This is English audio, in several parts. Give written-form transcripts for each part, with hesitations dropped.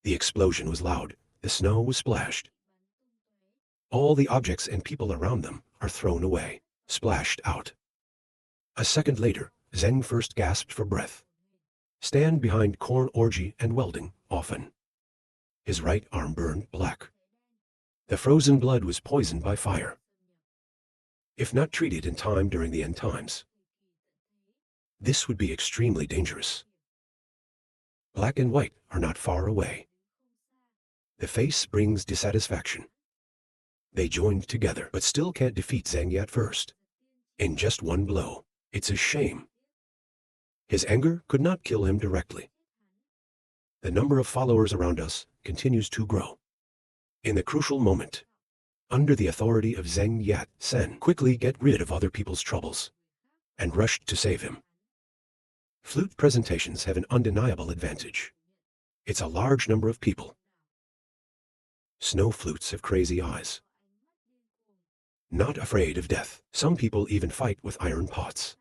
The explosion was loud. The snow was splashed. All the objects and people around them are thrown away, splashed out. A second later, Zeng first gasped for breath. Stand behind corn orgy and welding, often. His right arm burned black. The frozen blood was poisoned by fire. If not treated in time during the end times, this would be extremely dangerous. Black and white are not far away. The face brings dissatisfaction. They joined together, but still can't defeat Zeng Yat first. In just one blow, it's a shame. His anger could not kill him directly. The number of followers around us continues to grow. In the crucial moment, under the authority of Zeng Yat, Sen quickly get rid of other people's troubles and rushed to save him. Flute presentations have an undeniable advantage. It's a large number of people. Snow flutes have crazy eyes. Not afraid of death. Some people even fight with iron pots.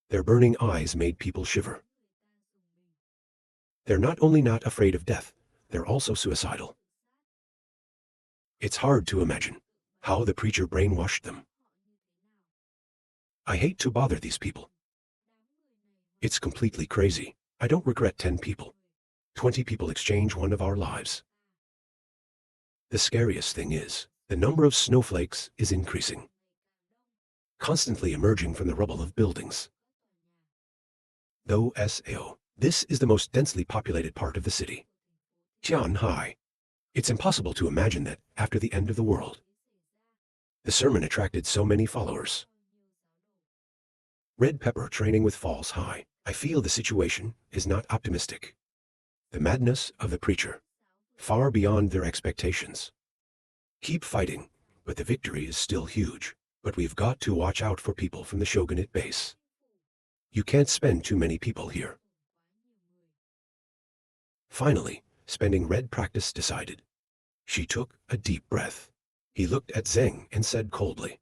Their burning eyes made people shiver. They're not only not afraid of death, they're also suicidal. It's hard to imagine how the preacher brainwashed them. I hate to bother these people. It's completely crazy. I don't regret 10 people. 20 people exchange one of our lives. The scariest thing is, the number of snowflakes is increasing, constantly emerging from the rubble of buildings. Though SAO, this is the most densely populated part of the city. Tianhai. It's impossible to imagine that after the end of the world, the sermon attracted so many followers. Red Pepper training with falls high. I feel the situation is not optimistic. The madness of the preacher, far beyond their expectations. Keep fighting, but the victory is still huge. But we've got to watch out for people from the shogunate base. You can't spend too many people here. Finally, spending red practice decided. She took a deep breath. He looked at Zeng and said coldly,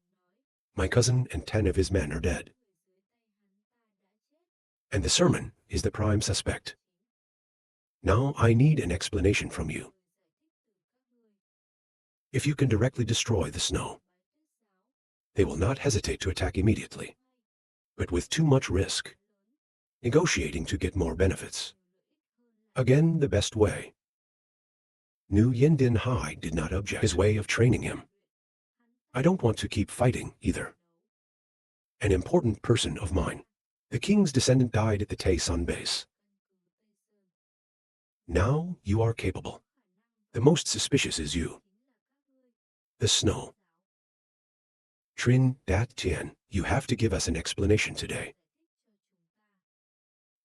"My cousin and 10 of his men are dead. And the sermon is the prime suspect. Now I need an explanation from you. If you can directly destroy the snow, they will not hesitate to attack immediately. But with too much risk, negotiating to get more benefits. Again, the best way." Nu Yendin Hai did not object his way of training him. "I don't want to keep fighting either. An important person of mine, the king's descendant, died at the Taisun base. Now you are capable. The most suspicious is you. The snow. Trin Dat Tien, you have to give us an explanation today.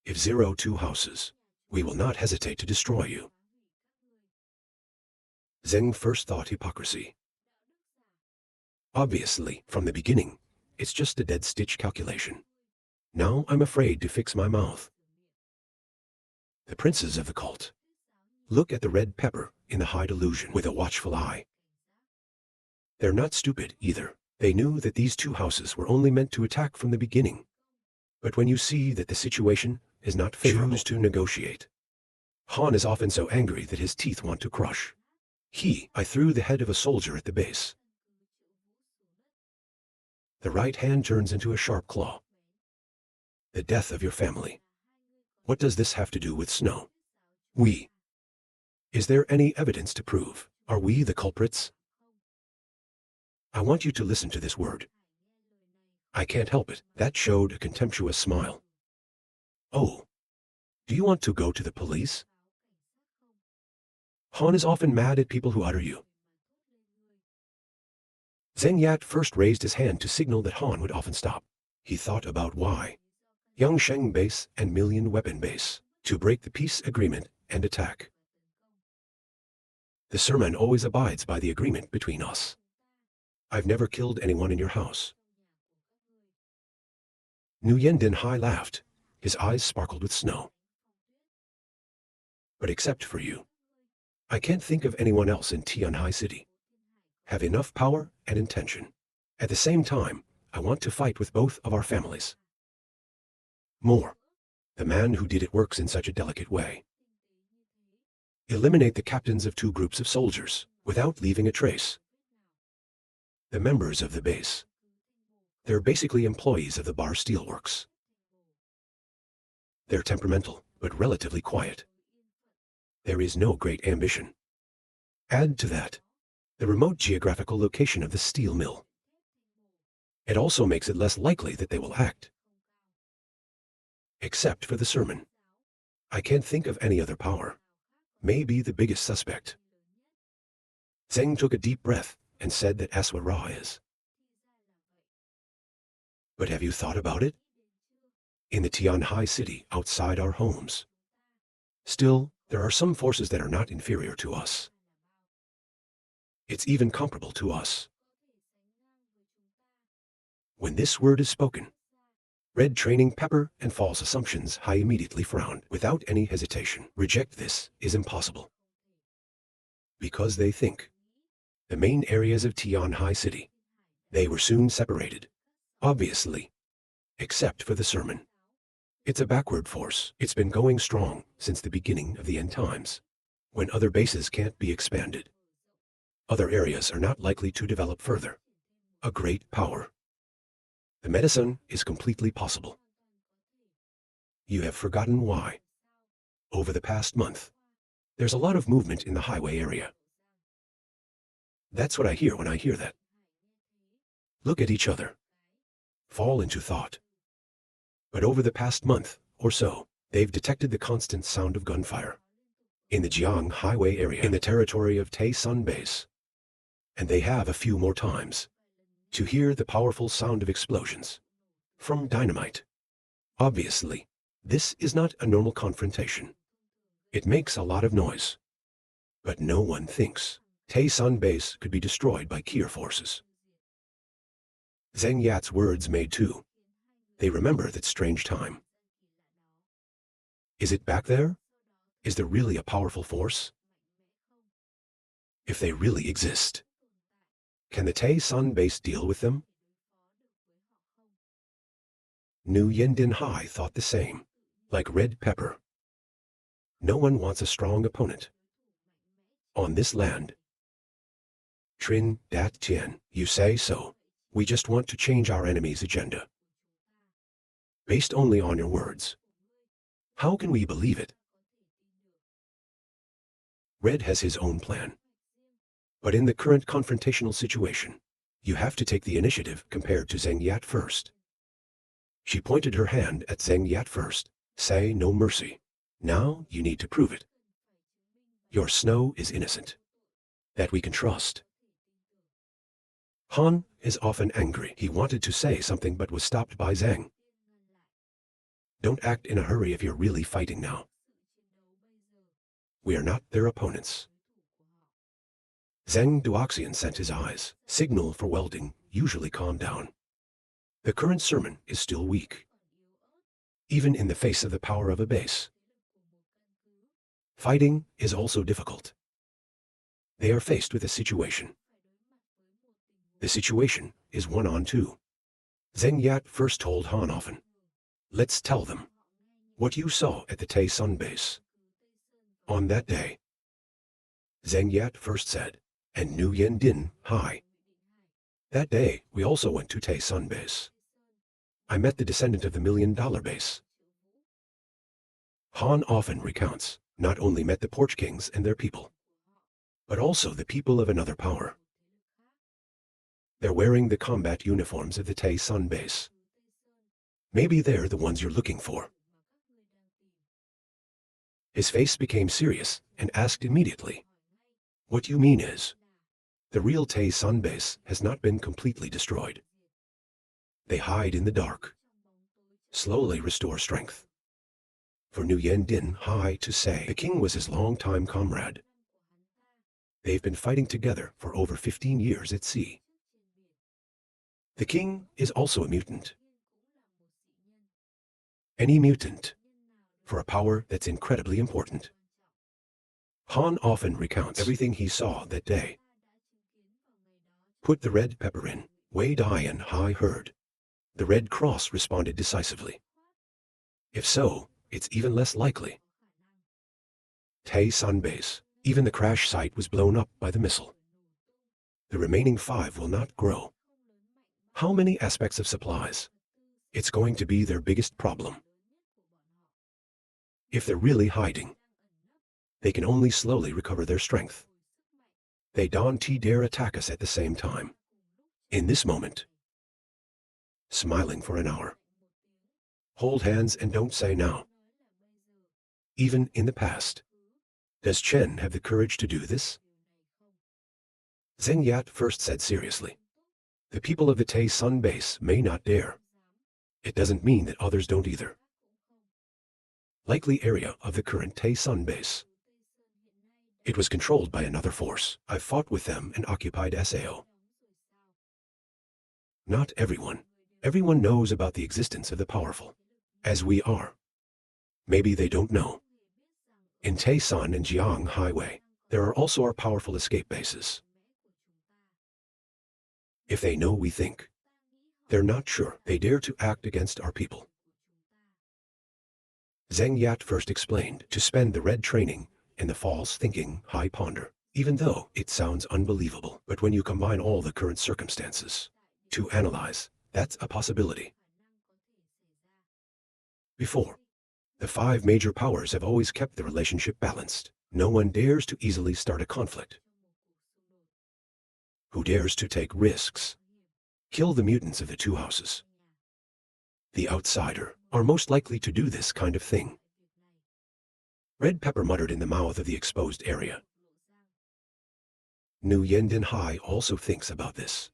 If 02 houses, we will not hesitate to destroy you." Zeng first thought hypocrisy. Obviously, from the beginning, it's just a dead stitch calculation. Now I'm afraid to fix my mouth. The princes of the cult. Look at the red pepper in the high delusion with a watchful eye. They're not stupid either. They knew that these 2 houses were only meant to attack from the beginning. But when you see that the situation is not favorable, choose to negotiate. Han is often so angry that his teeth want to crush. I threw the head of a soldier at the base. The right hand turns into a sharp claw. The death of your family. What does this have to do with snow? We. Is there any evidence to prove? Are we the culprits? I want you to listen to this word. I can't help it. That showed a contemptuous smile. Oh. Do you want to go to the police? Han is often mad at people who utter you. Zeng Yat first raised his hand to signal that Han would often stop. He thought about why. Yangsheng base and Million Weapon base, to break the peace agreement and attack. The sermon always abides by the agreement between us. I've never killed anyone in your house. Nu Yendin Hai laughed. His eyes sparkled with snow. But except for you, I can't think of anyone else in Tianhai City. Have enough power and intention. At the same time, I want to fight with both of our families. More. The man who did it works in such a delicate way. Eliminate the captains of two groups of soldiers without leaving a trace. The members of the base. They're basically employees of the bar steelworks. They're temperamental, but relatively quiet. There is no great ambition. Add to that the remote geographical location of the steel mill. It also makes it less likely that they will act. Except for the sermon. I can't think of any other power. Maybe the biggest suspect. Zheng took a deep breath and said that Aswara is. But have you thought about it? In the Tianhai city, outside our homes. Still, there are some forces that are not inferior to us. It's even comparable to us. When this word is spoken, Red training pepper and false assumptions Hai immediately frowned without any hesitation. Reject this is impossible. Because they think. The main areas of Tianhai city. They were soon separated. Obviously. Except for the sermon. It's a backward force. It's been going strong since the beginning of the end times. When other bases can't be expanded. Other areas are not likely to develop further. A great power. The medicine is completely possible. You have forgotten why. Over the past month, there's a lot of movement in the highway area. That's what I hear when I hear that. Look at each other. Fall into thought. But over the past month or so, they've detected the constant sound of gunfire. In the Jiang highway area, in the territory of Taesun base. And they have a few more times. To hear the powerful sound of explosions. From dynamite. Obviously, this is not a normal confrontation. It makes a lot of noise. But no one thinks Taesun base could be destroyed by Kier forces. Zheng Yat's words made too. They remember that strange time. Is it back there? Is there really a powerful force? If they really exist. Can the Taesun base deal with them? Nu Yendin Hai thought the same, like red pepper. No one wants a strong opponent. On this land. Trin Dat Tien, you say so. We just want to change our enemy's agenda. Based only on your words. How can we believe it? Red has his own plan. But in the current confrontational situation, you have to take the initiative compared to Zheng Yat first. She pointed her hand at Zheng Yat first. Say no mercy. Now you need to prove it. Your snow is innocent. That we can trust. Han is often angry. He wanted to say something but was stopped by Zheng. Don't act in a hurry if you're really fighting now. We are not their opponents. Zheng Duoxian sent his eyes. Signal for welding, usually calm down. The current sermon is still weak. Even in the face of the power of a base. Fighting is also difficult. They are faced with a situation. The situation is 1-on-2. Zheng Yat first told Han often. Let's tell them. What you saw at the Taesun base. On that day. Zheng Yat first said. And Nu Yendin Hai. That day, we also went to Taesun base. I met the descendant of the $1 million base. Han often recounts, not only met the Porch Kings and their people, but also the people of another power. They're wearing the combat uniforms of the Taesun base. Maybe they're the ones you're looking for. His face became serious and asked immediately. What you mean is, the real Taesun base has not been completely destroyed. They hide in the dark. Slowly restore strength. For Nu Yendin Hai to say the king was his longtime comrade. They've been fighting together for over 15 years at sea. The king is also a mutant. Any mutant. For a power that's incredibly important. Han often recounts everything he saw that day. Put the red pepper in. Wei Dai and Hai heard. The Red Cross responded decisively. If so, it's even less likely. Tae-san base. Even the crash site was blown up by the missile. The remaining 5 will not grow. How many aspects of supplies? It's going to be their biggest problem. If they're really hiding, they can only slowly recover their strength. They don't dare attack us at the same time. In this moment, smiling for an hour. Hold hands and don't say now. Even in the past. Does Chen have the courage to do this? Zheng Yat first said seriously. The people of the Tae-sun base may not dare. It doesn't mean that others don't either. Likely area of the current Tae-sun base. It was controlled by another force. I fought with them and occupied Sao. Not everyone. Everyone knows about the existence of the powerful. As we are. Maybe they don't know. In Taesan and Jiang Highway, there are also our powerful escape bases. If they know we think, they're not sure they dare to act against our people. Zheng Yat first explained to spend the red training in the false thinking high ponder, even though it sounds unbelievable. But when you combine all the current circumstances to analyze, that's a possibility. Before, the 5 major powers have always kept the relationship balanced. No one dares to easily start a conflict. Who dares to take risks? Kill the mutants of the 2 houses. The outsider are most likely to do this kind of thing. Red Pepper muttered in the mouth of the exposed area. Nu Yenden Hai also thinks about this.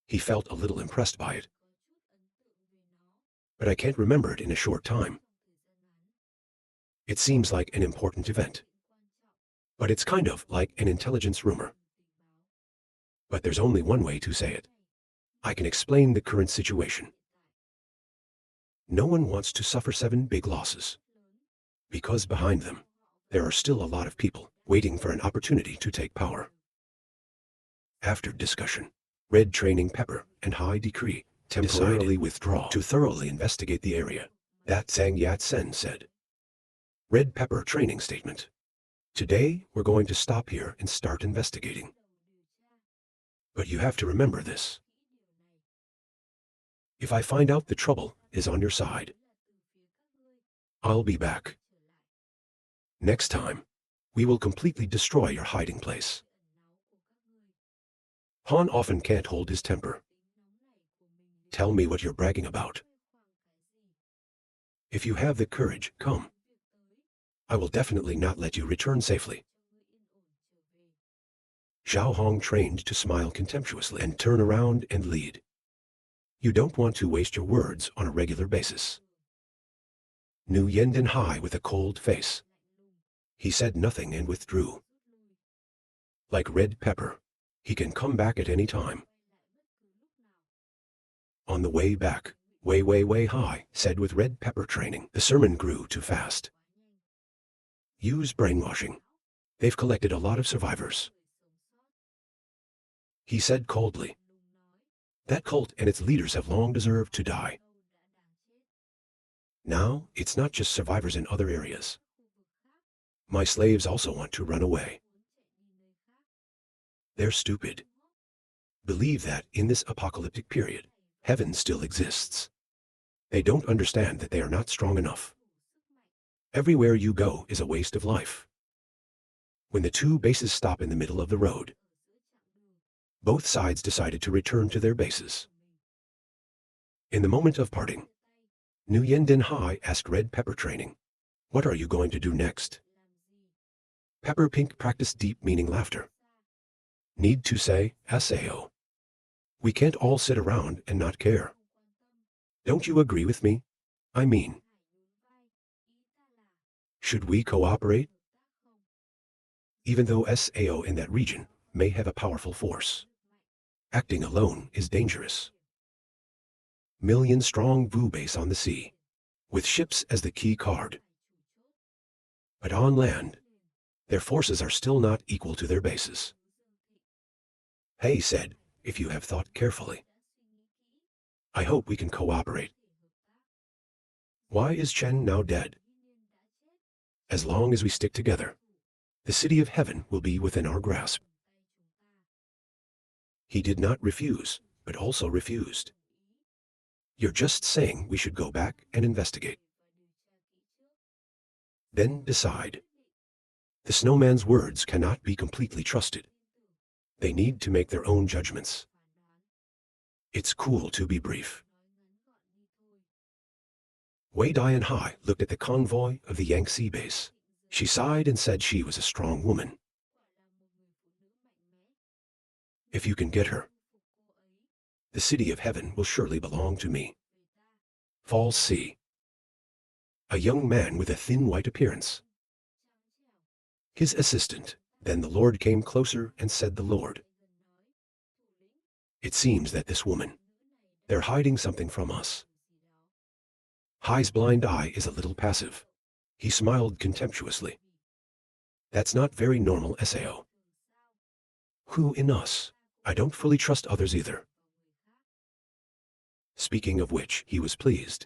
He felt a little impressed by it. But I can't remember it in a short time. It seems like an important event. But it's kind of like an intelligence rumor. But there's only one way to say it. I can explain the current situation. No one wants to suffer 7 big losses. Because behind them, there are still a lot of people waiting for an opportunity to take power. After discussion, Red Training Pepper and High Decree temporarily withdraw to thoroughly investigate the area. That Zhang Yat-sen said. Red Pepper training statement. Today, we're going to stop here and start investigating. But you have to remember this. If I find out the trouble is on your side, I'll be back. Next time, we will completely destroy your hiding place. Han often can't hold his temper. Tell me what you're bragging about. If you have the courage, come. I will definitely not let you return safely. Zhao Hong trained to smile contemptuously and turn around and lead. You don't want to waste your words on a regular basis. Nu Yenden Hai with a cold face. He said nothing and withdrew. Like Red Pepper, he can come back at any time. On the way back, Wei Hai said with Red Pepper training, the sermon grew too fast. Use brainwashing. They've collected a lot of survivors. He said coldly. That cult and its leaders have long deserved to die. Now, it's not just survivors in other areas. My slaves also want to run away. They're stupid. Believe that in this apocalyptic period, heaven still exists. They don't understand that they are not strong enough. Everywhere you go is a waste of life. When the 2 bases stop in the middle of the road, both sides decided to return to their bases. In the moment of parting, Nu Yenden Hai asked Red Pepper training, what are you going to do next? Pepper Pink practiced deep meaning laughter. Need to say, Sao. We can't all sit around and not care. Don't you agree with me? I mean, should we cooperate? Even though Sao in that region may have a powerful force, acting alone is dangerous. Million-strong Vu base on the sea, with ships as the key card. But on land, their forces are still not equal to their bases. Hay said, if you have thought carefully, I hope we can cooperate. Why is Chen now dead? As long as we stick together, the city of heaven will be within our grasp. He did not refuse, but also refused. You're just saying we should go back and investigate. Then decide. The snowman's words cannot be completely trusted. They need to make their own judgments. It's cool to be brief. Wei Dai and Hai looked at the convoy of the Yangtze base. She sighed and said she was a strong woman. If you can get her, the city of heaven will surely belong to me. Falls C. A young man with a thin white appearance. His assistant. Then the Lord came closer and said, the Lord. It seems that this woman, they're hiding something from us. Hai's blind eye is a little passive. He smiled contemptuously. That's not very normal, Sao. Who in us? I don't fully trust others either. Speaking of which, he was pleased.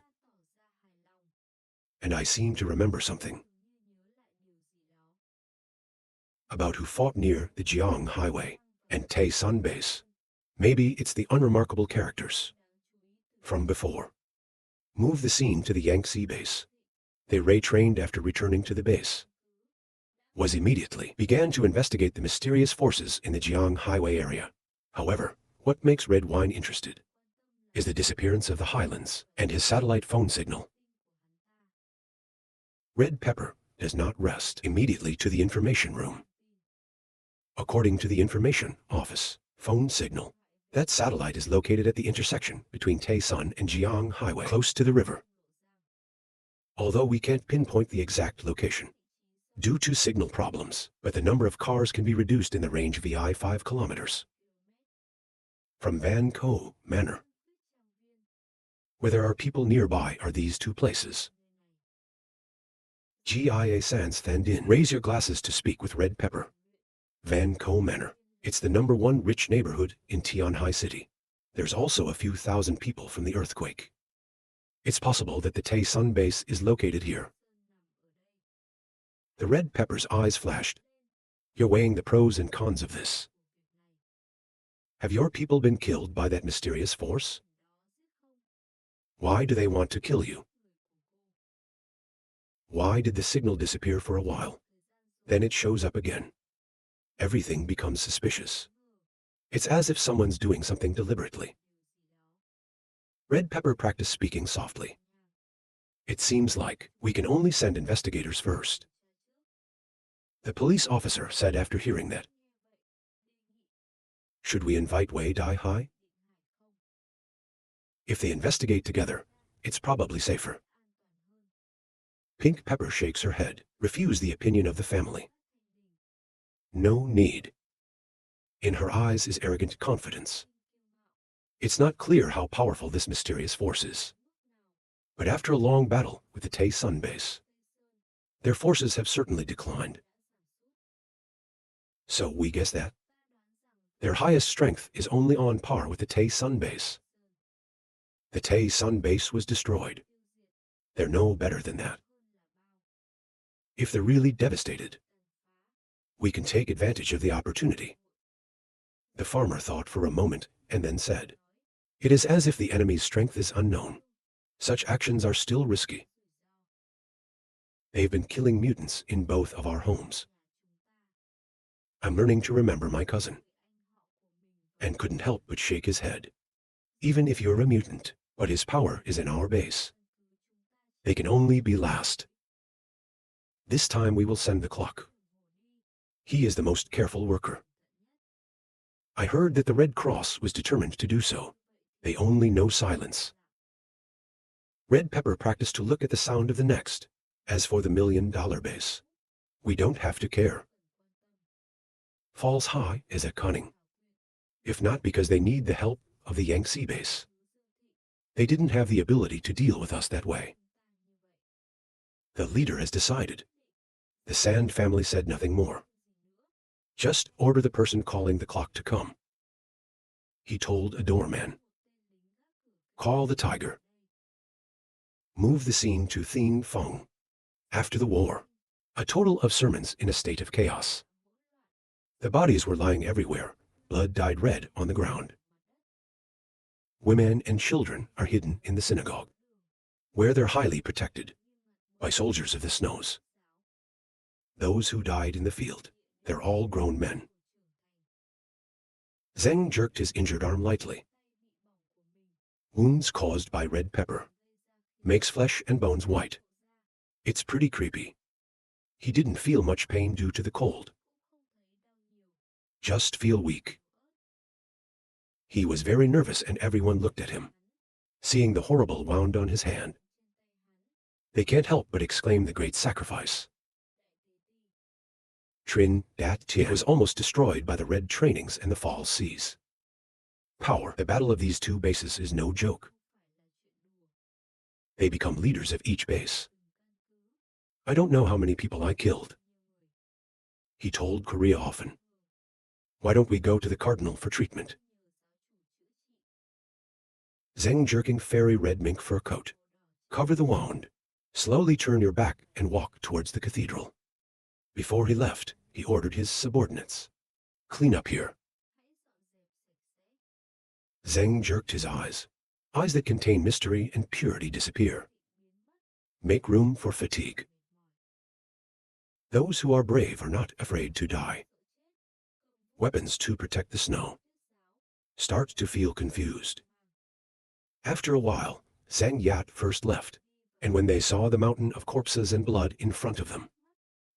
And I seem to remember something. About who fought near the Jiang Highway and Tay Sun Base. Maybe it's the unremarkable characters from before. Move the scene to the Yangtze base. They ray-trained after returning to the base. Was immediately began to investigate the mysterious forces in the Jiang Highway area. However, what makes Red Wine interested is the disappearance of the Highlands and his satellite phone signal. Red Pepper does not rest immediately to the information room. According to the information office, phone signal, that satellite is located at the intersection between Tay Sun and Jiang Highway, close to the river. Although we can't pinpoint the exact location due to signal problems, but the number of cars can be reduced in the range of VI 5 kilometers. From Van Ko Manor, where there are people nearby, are these two places. Gia Sans Thandin, raise your glasses to speak with Red Pepper. Van Ko Manor. It's the #1 rich neighborhood in Tianhai City. There's also a few thousand people from the earthquake. It's possible that the Tay Sun base is located here. The Red Pepper's eyes flashed. You're weighing the pros and cons of this. Have your people been killed by that mysterious force? Why do they want to kill you? Why did the signal disappear for a while? Then it shows up again. Everything becomes suspicious. It's as if someone's doing something deliberately. Red Pepper practiced speaking softly. It seems like we can only send investigators first. The police officer said after hearing that. Should we invite Wei Dai Hai? If they investigate together, it's probably safer. Pink Pepper shakes her head, refuse the opinion of the family. No need. In her eyes is arrogant confidence. It's not clear how powerful this mysterious force is. But after a long battle with the Tay Sun base, their forces have certainly declined. So we guess that their highest strength is only on par with the Tay Sun base. The Tay Sun base was destroyed. They're no better than that. If they're really devastated, we can take advantage of the opportunity. The farmer thought for a moment and then said, it is as if the enemy's strength is unknown. Such actions are still risky. They've been killing mutants in both of our homes. I'm learning to remember my cousin. And couldn't help but shake his head. Even if you're a mutant, but his power is in our base. They can only be last. This time we will send the clock. He is the most careful worker. I heard that the Red Cross was determined to do so. They only know silence. Red Pepper practiced to look at the sound of the next. As for the $1 million base, we don't have to care. Falls High is a cunning. If not because they need the help of the Yangtze base. They didn't have the ability to deal with us that way. The leader has decided. The Sand family said nothing more. Just order the person calling the clock to come. He told a doorman. Call the tiger. Move the scene to Thien Feng. After the war, A total of sermons in a state of chaos. The bodies were lying everywhere, blood dyed red on the ground. Women and children are hidden in the synagogue, where they're highly protected by soldiers of the snows. Those who died in the field, they're all grown men. Zheng jerked his injured arm lightly. Wounds caused by red pepper. Makes flesh and bones white. It's pretty creepy. He didn't feel much pain due to the cold. Just feel weak. He was very nervous and everyone looked at him, seeing the horrible wound on his hand. They can't help but exclaim the great sacrifice. Trin Dat Tien was almost destroyed by the red trainings and the false seas. Power, the battle of these two bases is no joke. They become leaders of each base. I don't know how many people I killed. He told Korea often. Why don't we go to the cardinal for treatment? Zheng jerking fairy red mink fur coat. Cover the wound. Slowly turn your back and walk towards the cathedral. Before he left, he ordered his subordinates. Clean up here. Zheng jerked his eyes. Eyes that contain mystery and purity disappear. Make room for fatigue. Those who are brave are not afraid to die. Weapons to protect the snow. Start to feel confused. After a while, Zheng Yat first left, and when they saw the mountain of corpses and blood in front of them,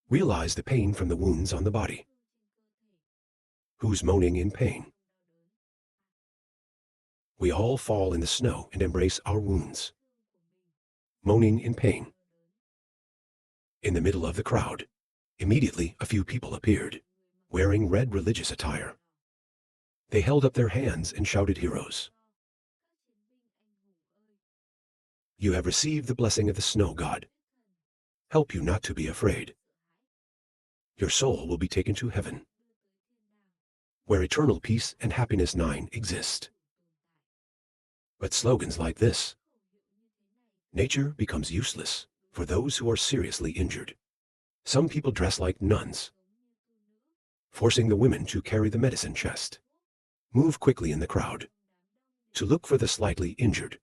realized the pain from the wounds on the body. Who's moaning in pain? We all fall in the snow and embrace our wounds. Moaning in pain. In the middle of the crowd, immediately a few people appeared, wearing red religious attire. They held up their hands and shouted heroes. You have received the blessing of the snow god. Help you not to be afraid. Your soul will be taken to heaven, where eternal peace and happiness 9 exist. But slogans like this, nature becomes useless for those who are seriously injured. Some people dress like nuns, forcing the women to carry the medicine chest. Move quickly in the crowd to look for the slightly injured.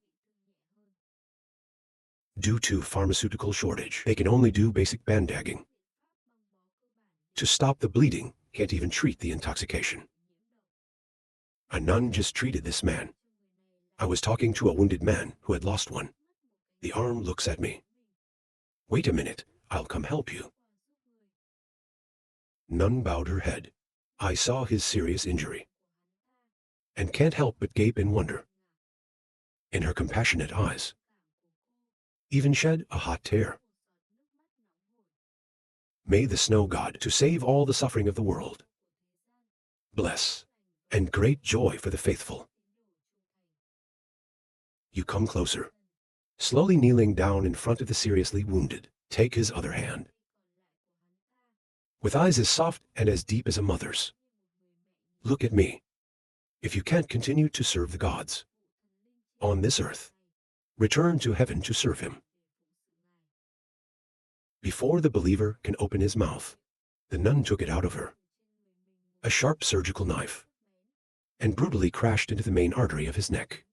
Due to pharmaceutical shortage, they can only do basic bandagging. To stop the bleeding, can't even treat the intoxication. A nun just treated this man. I was talking to a wounded man who had lost one. The arm looks at me. Wait a minute, I'll come help you. Nun bowed her head. I saw his serious injury, and can't help but gape in wonder. In her compassionate eyes, even shed a hot tear. May the snow god to save all the suffering of the world. Bless, and great joy for the faithful. You come closer, slowly kneeling down in front of the seriously wounded. Take his other hand. With eyes as soft and as deep as a mother's. Look at me. If you can't continue to serve the gods on this earth, return to heaven to serve him. Before the believer can open his mouth, the nun took it out of her. A sharp surgical knife, and brutally crashed into the main artery of his neck.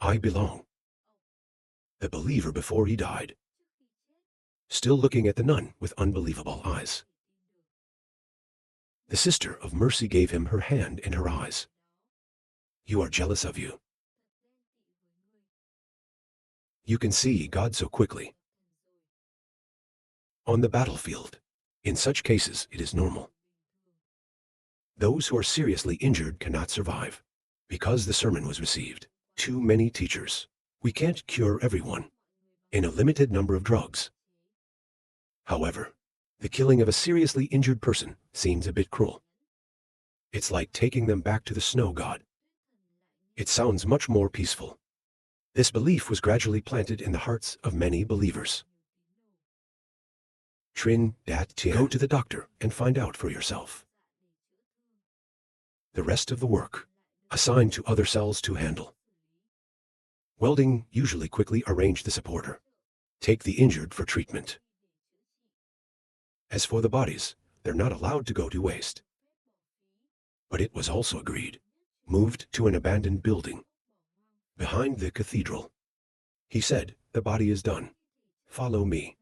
I belong. The believer before he died, still looking at the nun with unbelievable eyes. The sister of mercy gave him her hand and her eyes. You are jealous of you. You can see God so quickly. On the battlefield, in such cases it is normal. Those who are seriously injured cannot survive, because the sermon was received. Too many teachers. We can't cure everyone in a limited number of drugs. However, the killing of a seriously injured person seems a bit cruel. It's like taking them back to the snow god. It sounds much more peaceful. This belief was gradually planted in the hearts of many believers. Trin Dat Tien. Go to the doctor and find out for yourself. The rest of the work, assigned to other cells to handle. Welding usually quickly arrange the supporter. Take the injured for treatment. As for the bodies, they're not allowed to go to waste. But it was also agreed, moved to an abandoned building behind the cathedral. He said, "The body is done. Follow me."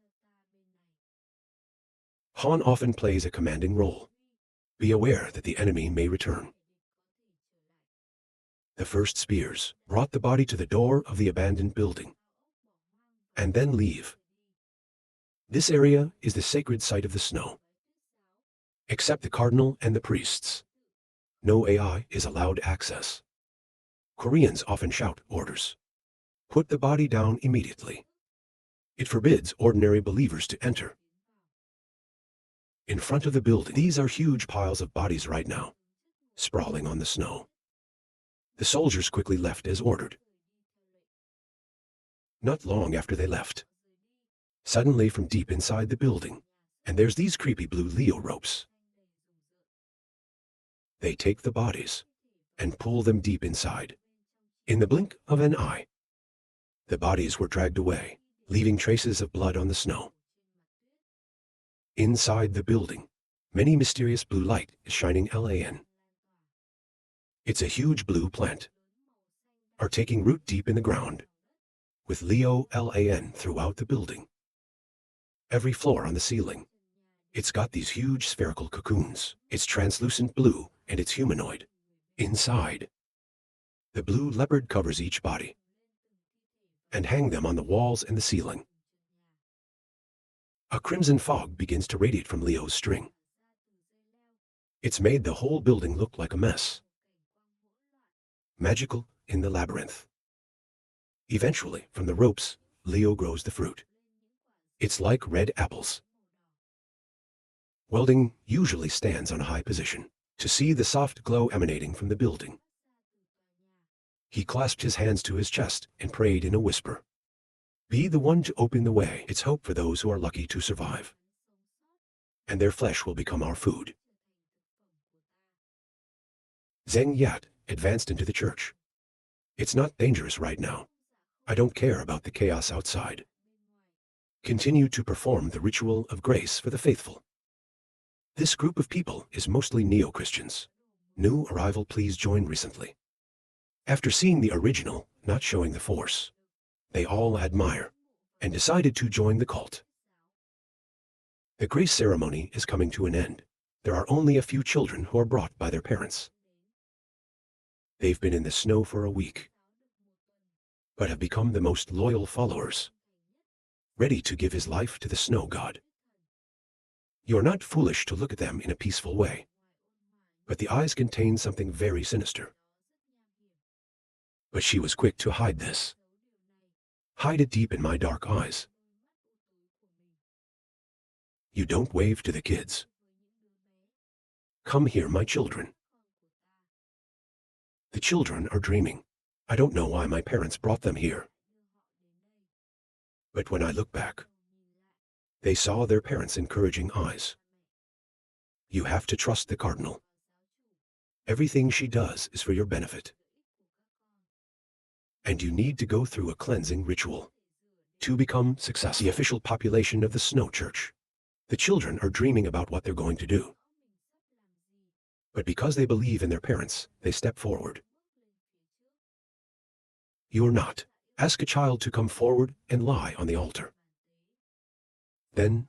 Han often plays a commanding role. Be aware that the enemy may return. The first spears brought the body to the door of the abandoned building, and then leave. This area is the sacred site of the snow. Except the cardinal and the priests, no AI is allowed access. Koreans often shout orders. Put the body down immediately. It forbids ordinary believers to enter. In front of the building, these are huge piles of bodies right now, sprawling on the snow. The soldiers quickly left as ordered. Not long after they left, suddenly from deep inside the building, and there's these creepy blue Leo ropes. They take the bodies and pull them deep inside. In the blink of an eye, the bodies were dragged away, leaving traces of blood on the snow. Inside the building, many mysterious blue light is shining LAN. It's a huge blue plant, are taking root deep in the ground, with Leo LAN throughout the building. Every floor on the ceiling, it's got these huge spherical cocoons. It's translucent blue and it's humanoid. Inside, the blue leopard covers each body and hang them on the walls and the ceiling. A crimson fog begins to radiate from Leo's string. It's made the whole building look like a mess. Magical in the labyrinth. Eventually, from the ropes, Leo grows the fruit. It's like red apples. Welding usually stands on a high position to see the soft glow emanating from the building. He clasped his hands to his chest and prayed in a whisper. Be the one to open the way. It's hope for those who are lucky to survive. And their flesh will become our food. Zheng Yat advanced into the church. It's not dangerous right now. I don't care about the chaos outside. Continue to perform the ritual of grace for the faithful. This group of people is mostly neo-Christians. New arrival, please join recently. After seeing the original not showing the Force, they all admire and decided to join the cult. The grace ceremony is coming to an end. There are only a few children who are brought by their parents. They've been in the snow for a week, but have become the most loyal followers, ready to give his life to the snow god. You're not foolish to look at them in a peaceful way, but the eyes contain something very sinister. But she was quick to hide this. Hide it deep in my dark eyes. You don't wave to the kids. Come here, my children. The children are dreaming. I don't know why my parents brought them here. But when I look back, they saw their parents' encouraging eyes. You have to trust the cardinal. Everything she does is for your benefit. And you need to go through a cleansing ritual to become successful. The official population of the Snow Church. The children are dreaming about what they're going to do. But because they believe in their parents, they step forward. You're not. Ask a child to come forward and lie on the altar. Then,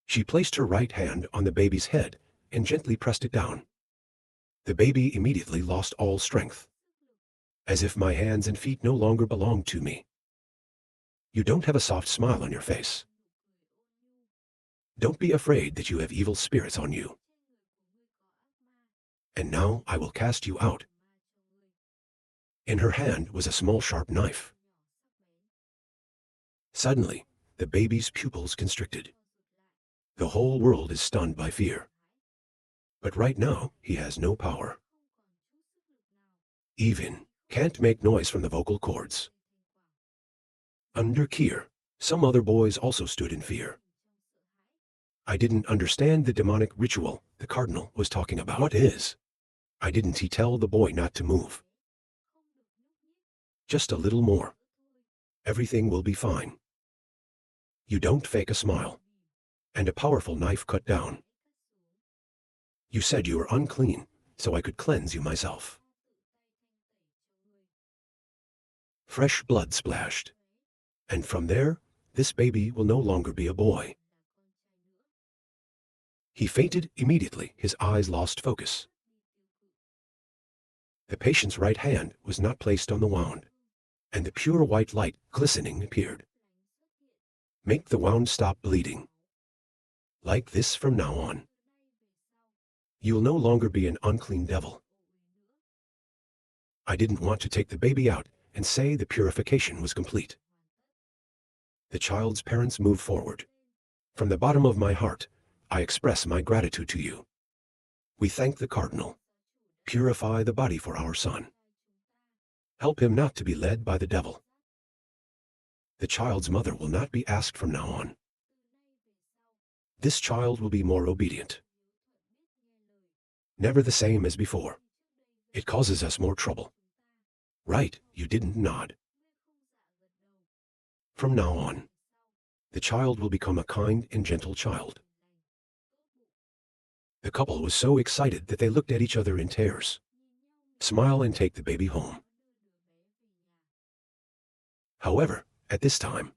she placed her right hand on the baby's head and gently pressed it down. The baby immediately lost all strength, as if my hands and feet no longer belonged to me. You don't have a soft smile on your face. Don't be afraid that you have evil spirits on you. And now I will cast you out. In her hand was a small sharp knife. Suddenly, the baby's pupils constricted. The whole world is stunned by fear. But right now, he has no power. Even can't make noise from the vocal cords. Under Kier, some other boys also stood in fear. I didn't understand the demonic ritual the cardinal was talking about. What is? Why didn't he tell the boy not to move? Just a little more. Everything will be fine. You don't fake a smile. and a powerful knife cut down. You said you were unclean, so I could cleanse you myself. Fresh blood splashed. And from there, this baby will no longer be a boy. He fainted immediately, his eyes lost focus. The patient's right hand was not placed on the wound, and the pure white light glistening appeared. Make the wound stop bleeding. Like this from now on. You will no longer be an unclean devil. I didn't want to take the baby out and say the purification was complete. The child's parents moved forward. From the bottom of my heart, I express my gratitude to you. We thank the Cardinal. Purify the body for our son. Help him not to be led by the devil. The child's mother will not be asked from now on. This child will be more obedient. Never the same as before. It causes us more trouble. Right, you didn't nod. From now on, the child will become a kind and gentle child. The couple was so excited that they looked at each other in tears. Smile and take the baby home. However, at this time,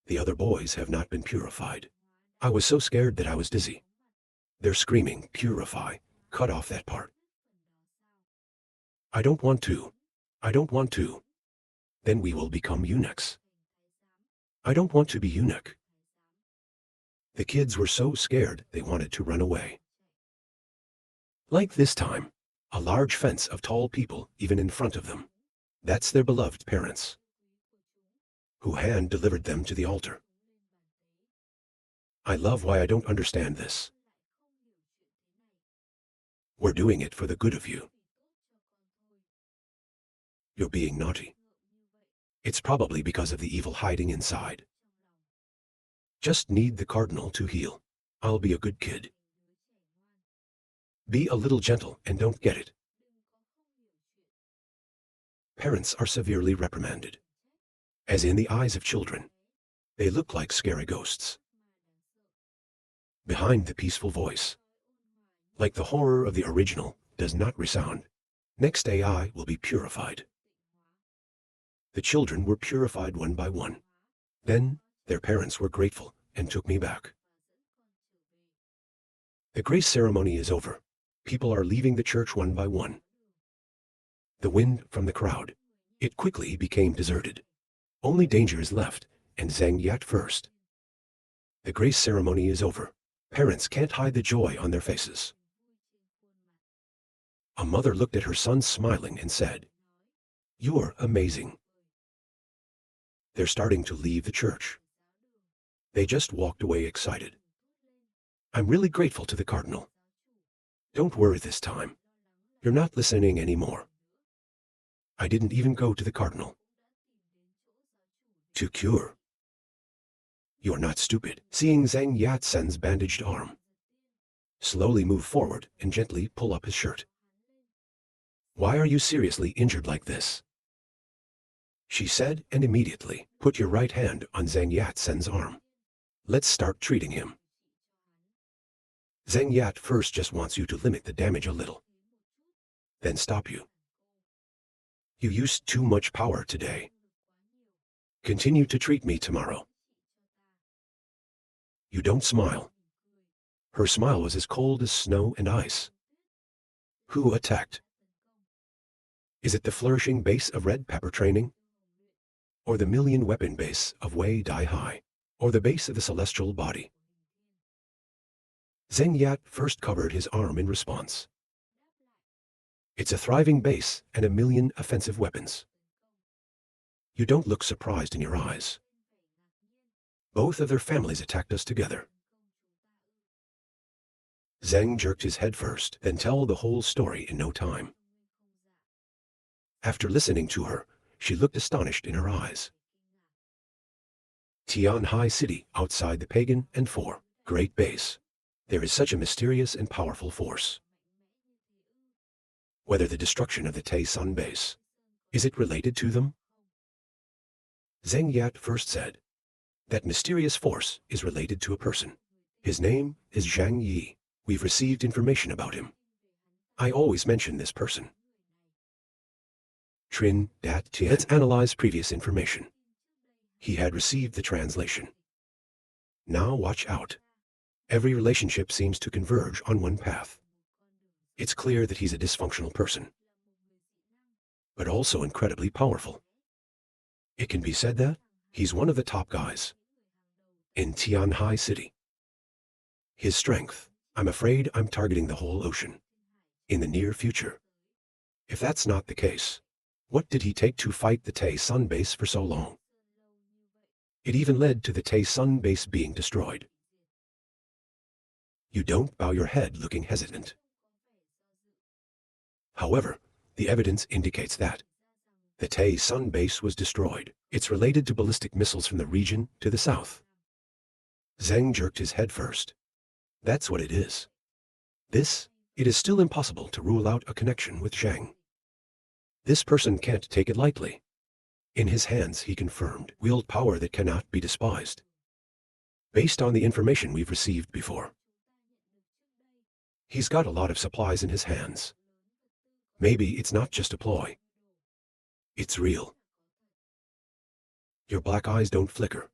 the other boys have not been purified. I was so scared that I was dizzy. They're screaming, "Purify, cut off that part." I don't want to. I don't want to. Then we will become eunuchs. I don't want to be eunuch. The kids were so scared they wanted to run away. Like this time, a large fence of tall people even in front of them. That's their beloved parents, who hand-delivered them to the altar. I love why I don't understand this. We're doing it for the good of you. You're being naughty. It's probably because of the evil hiding inside. Just need the Cardinal to heal. I'll be a good kid. Be a little gentle and don't get it. Parents are severely reprimanded. As in the eyes of children, they look like scary ghosts. Behind the peaceful voice, like the horror of the original, does not resound. Next AI will be purified. The children were purified one by one. Then their parents were grateful and took me back. The grace ceremony is over. People are leaving the church one by one. The wind from the crowd. It quickly became deserted. Only danger is left, and Zhang Yat first. The grace ceremony is over. Parents can't hide the joy on their faces. A mother looked at her son smiling and said, "You're amazing." They're starting to leave the church. They just walked away excited. I'm really grateful to the Cardinal. Don't worry this time. You're not listening anymore. I didn't even go to the Cardinal to cure. You're not stupid. Seeing Zhang Yat-sen's bandaged arm. Slowly move forward and gently pull up his shirt. Why are you seriously injured like this? She said, and immediately put your right hand on Zhang Yat-sen's arm. Let's start treating him. Zhang Yat first just wants you to limit the damage a little, then stop you. You used too much power today. Continue to treat me tomorrow. You don't smile. Her smile was as cold as snow and ice. Who attacked? Is it the flourishing base of red pepper training? Or the million weapon base of Wei Dai Hai? Or the base of the celestial body? Zhang Yat first covered his arm in response. It's a thriving base and a million offensive weapons. You don't look surprised in your eyes. Both of their families attacked us together. Zhang jerked his head first, then told the whole story in no time. After listening to her, she looked astonished in her eyes. Tian Hai City, outside the pagan and four great base. There is such a mysterious and powerful force. Whether the destruction of the Tai Sun base, is it related to them? Zhang Yat first said, that mysterious force is related to a person. His name is Zhang Yi. We've received information about him. I always mention this person. Trin Dat Tian. Let's analyze previous information. He had received the translation. Now watch out. Every relationship seems to converge on one path. It's clear that he's a dysfunctional person, but also incredibly powerful. It can be said that he's one of the top guys in Tianhai City. His strength, I'm afraid I'm targeting the whole ocean in the near future. If that's not the case, what did he take to fight the Tay Sun base for so long? It even led to the Tay Sun base being destroyed. You don't bow your head looking hesitant. However, the evidence indicates that the Tay Sun base was destroyed. It's related to ballistic missiles from the region to the south. Zheng jerked his head first. That's what it is. It is still impossible to rule out a connection with Zhang. This person can't take it lightly. In his hands, he confirmed, wield power that cannot be despised. Based on the information we've received before, he's got a lot of supplies in his hands. Maybe it's not just a ploy. It's real. Your black eyes don't flicker.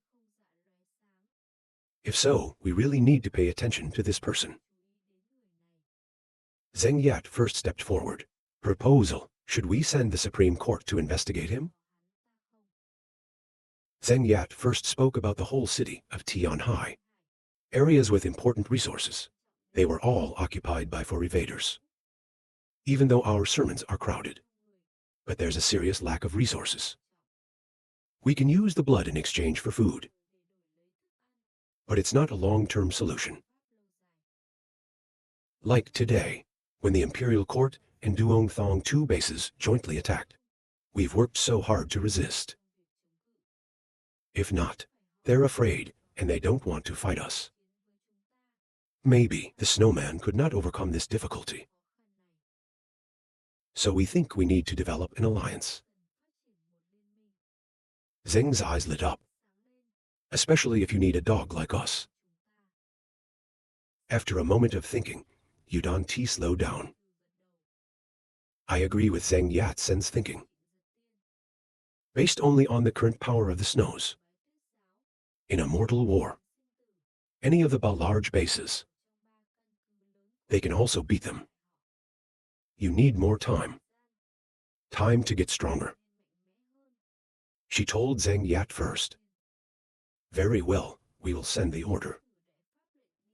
If so, we really need to pay attention to this person. Zheng Yat first stepped forward. Proposal: should we send the Supreme Court to investigate him? Zheng Yat first spoke about the whole city of Tianhai. Areas with important resources. They were all occupied by foreigners. Even though our sermons are crowded, but there's a serious lack of resources. We can use the blood in exchange for food, but it's not a long-term solution. Like today, when the Imperial Court and Duong Thong 2 bases jointly attacked, we've worked so hard to resist. If not, they're afraid and they don't want to fight us. Maybe the snowman could not overcome this difficulty. So we think we need to develop an alliance. Zheng's eyes lit up. Especially if you need a dog like us. After a moment of thinking, Yudon T slowed down. I agree with Zheng Yatsen's thinking. Based only on the current power of the snows. In a mortal war, any of the large bases, they can also beat them. You need more time. Time to get stronger. She told Zheng Yat first. Very well, we will send the order.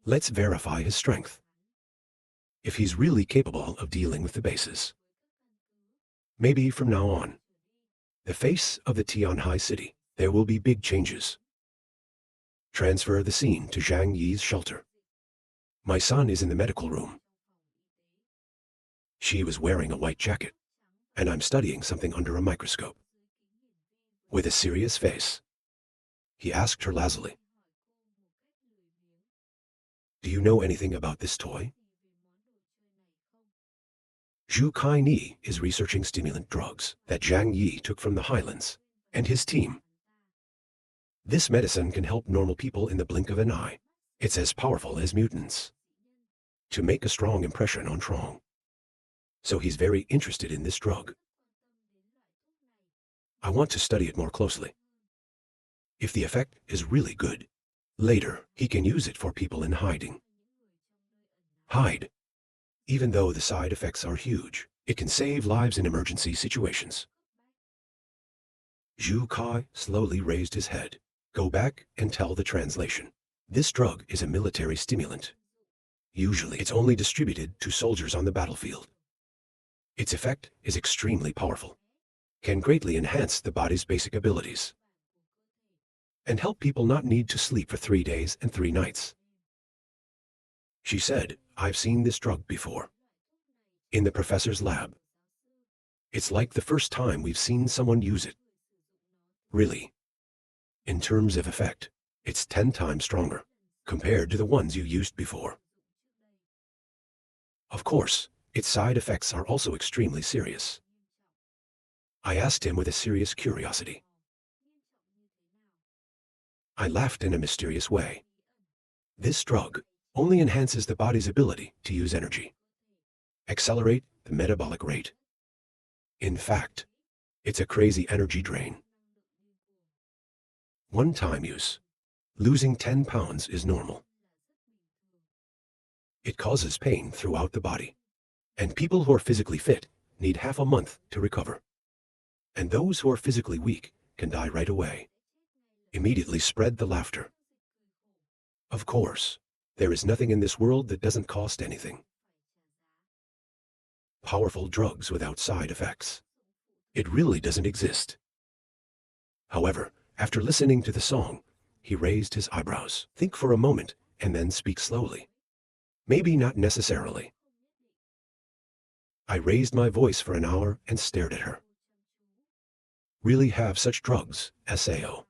Let's verify his strength. If he's really capable of dealing with the bases. Maybe from now on, the face of the Tianhai city, there will be big changes. Transfer the scene to Zhang Yi's shelter. My son is in the medical room. She was wearing a white jacket, and I'm studying something under a microscope. With a serious face, he asked her lazily, do you know anything about this toy? Zhu Kai Ni is researching stimulant drugs that Zhang Yi took from the Highlands and his team. This medicine can help normal people in the blink of an eye. It's as powerful as mutants. To make a strong impression on Trong. So he's very interested in this drug. I want to study it more closely. If the effect is really good, later he can use it for people in hiding. Hide. Even though the side effects are huge, it can save lives in emergency situations. Zhu Kai slowly raised his head. Go back and tell the translation. This drug is a military stimulant. Usually it's only distributed to soldiers on the battlefield. Its effect is extremely powerful, can greatly enhance the body's basic abilities, and help people not need to sleep for 3 days and 3 nights. She said, I've seen this drug before. In the professor's lab. It's like the first time we've seen someone use it. Really. In terms of effect, it's 10 times stronger, compared to the ones you used before. Of course, its side effects are also extremely serious. I asked him with a serious curiosity. I laughed in a mysterious way. This drug only enhances the body's ability to use energy, accelerate the metabolic rate. In fact, it's a crazy energy drain. One-time use. Losing 10 pounds is normal. It causes pain throughout the body. And people who are physically fit need half a month to recover. And those who are physically weak can die right away. Immediately spread the laughter. Of course, there is nothing in this world that doesn't cost anything. Powerful drugs without side effects. It really doesn't exist. However, after listening to the song, he raised his eyebrows. Think for a moment and then speak slowly. Maybe not necessarily. I raised my voice for an hour and stared at her. Really have such drugs, SAO.